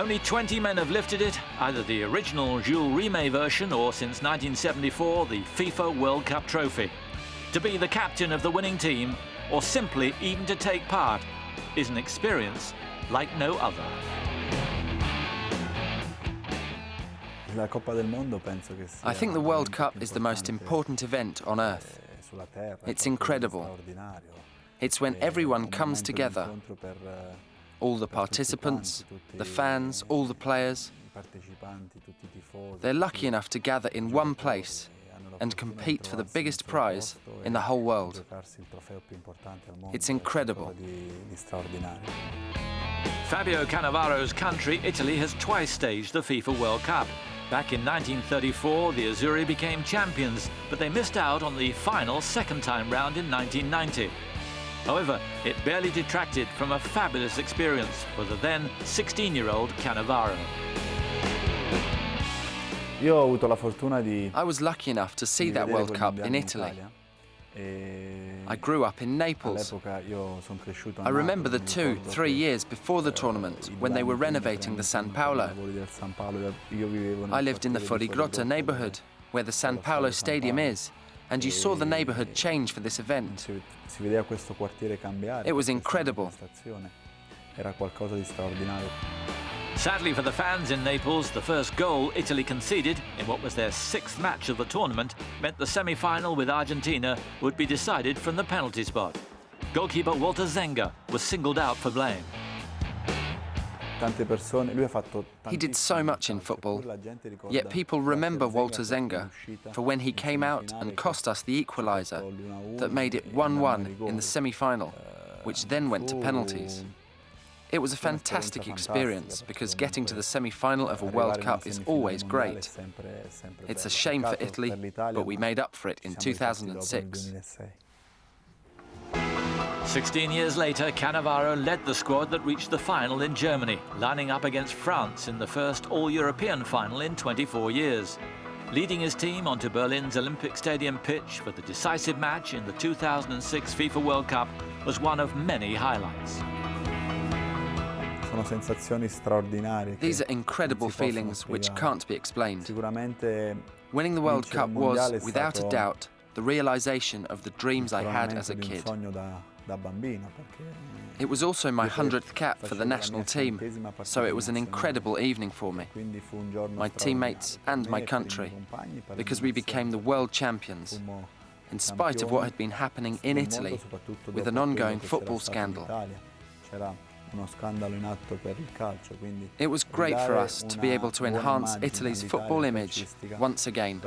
Only 20 men have lifted it, either the original Jules Rimet version or, since 1974, the FIFA World Cup trophy. To be the captain of the winning team, or simply even to take part, is an experience like no other. I think the World Cup is the most important event on earth. It's incredible. It's when everyone comes together. All the participants, the fans, all the players. They're lucky enough to gather in one place and compete for the biggest prize in the whole world. It's incredible. Fabio Cannavaro's country, Italy, has twice staged the FIFA World Cup. Back in 1934, the Azzurri became champions, but they missed out on the final second-time round in 1990. However, it barely detracted from a fabulous experience for the then 16-year-old Cannavaro. I was lucky enough to see that World Cup in Italy. I grew up in Naples. I remember the 2-3 years before the tournament when they were renovating the San Paolo. I lived in the Fuorigrotta neighborhood, where the San Paolo Stadium is, and you saw the neighborhood change for this event. It was incredible. Sadly for the fans in Naples, the first goal Italy conceded in what was their 6th match of the tournament meant the semi-final with Argentina would be decided from the penalty spot. Goalkeeper Walter Zenga was singled out for blame. He did so much in football, yet people remember Walter Zenga for when he came out and cost us the equaliser that made it 1-1 in the semi-final, which then went to penalties. It was a fantastic experience because getting to the semi-final of a World Cup is always great. It's a shame for Italy, but we made up for it in 2006. 16 years later, Cannavaro led the squad that reached the final in Germany, lining up against France in the first all-European final in 24 years. Leading his team onto Berlin's Olympic Stadium pitch for the decisive match in the 2006 FIFA World Cup was one of many highlights. These are incredible feelings which can't be explained. Winning the World Cup was, without a doubt, the realization of the dreams I had as a kid. It was also my 100th cap for the national team, so it was an incredible evening for me, my teammates and my country, because we became the world champions, in spite of what had been happening in Italy with an ongoing football scandal. It was great for us to be able to enhance Italy's football image once again.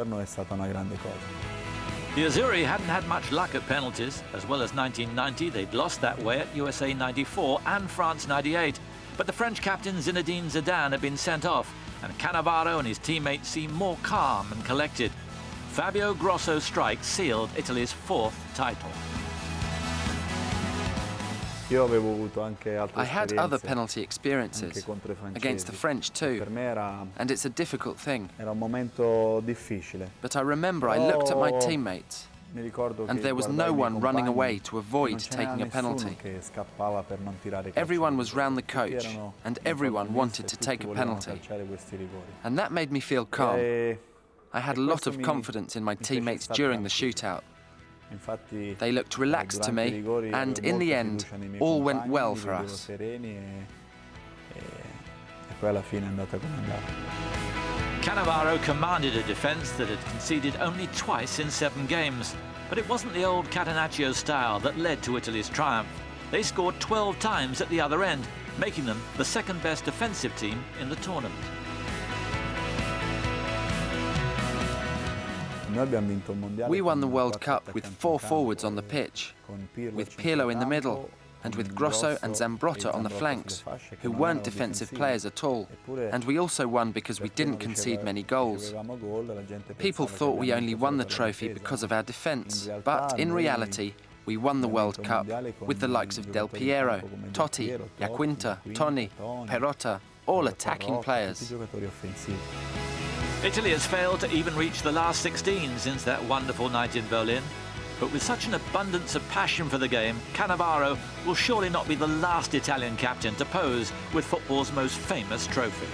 The Azzurri hadn't had much luck at penalties. As well as 1990, they'd lost that way at USA 94 and France 98. But the French captain Zinedine Zidane had been sent off, and Cannavaro and his teammates seemed more calm and collected. Fabio Grosso's strike sealed Italy's 4th title. I had other penalty experiences, against the French too, and it's a difficult thing. But I remember I looked at my teammates, and there was no one running away to avoid taking a penalty. Everyone was round the coach, and everyone wanted to take a penalty. And that made me feel calm. I had a lot of confidence in my teammates during the shootout. They looked relaxed to me, and in the end, all went well for us. Cannavaro commanded a defence that had conceded only twice in 7 games. But it wasn't the old Catenaccio style that led to Italy's triumph. They scored 12 times at the other end, making them the 2nd best defensive team in the tournament. We won the World Cup with 4 forwards on the pitch, with Pirlo in the middle, and with Grosso and Zambrotta on the flanks, who weren't defensive players at all. And we also won because we didn't concede many goals. People thought we only won the trophy because of our defence, but in reality, we won the World Cup with the likes of Del Piero, Totti, Iaquinta, Toni, Perotta, all attacking players. Italy has failed to even reach the last 16 since that wonderful night in Berlin. But with such an abundance of passion for the game, Cannavaro will surely not be the last Italian captain to pose with football's most famous trophy.